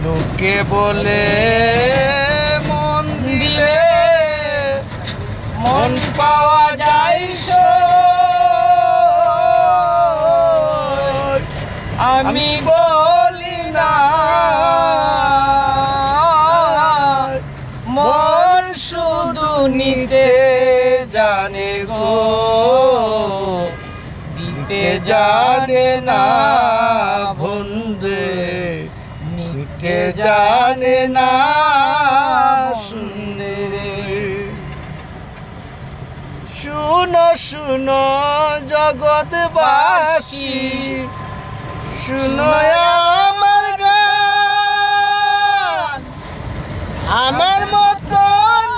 লোকে বলে মন দিলে মন পাওয়া যায় সই। আমি বলি না মন শুধু নিতে জানে গো, দিতে জানে না বন্ধু, নিতে জানে না সুন্দর। শুনো শুনো জগৎবাসী, শুনো আমার গান, আমার মতো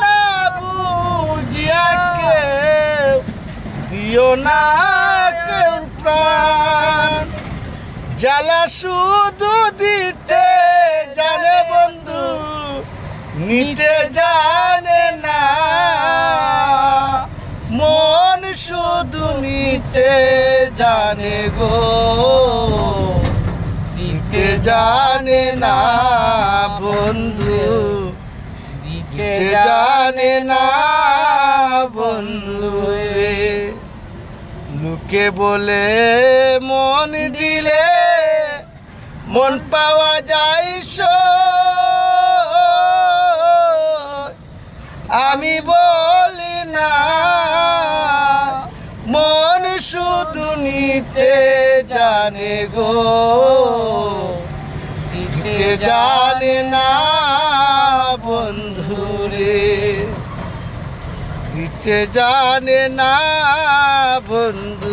না বুঝিয়া কেউ দিও না কেউ প্রাণ। জ্বালা শুধু দিতে জানে বন্ধু, নিতে জানে না। মন শুধু নিতে জানে গো, দিতে জানে না বন্ধু, দিতে জানে না বন্ধু রে। লোকে বলে মন দিলে মন পাওয়া যায় সই। আমি বলি না মন শুধু নিতে জানে গো, দিতে জানে না বন্ধু রে, দিতে জানে না বন্ধু।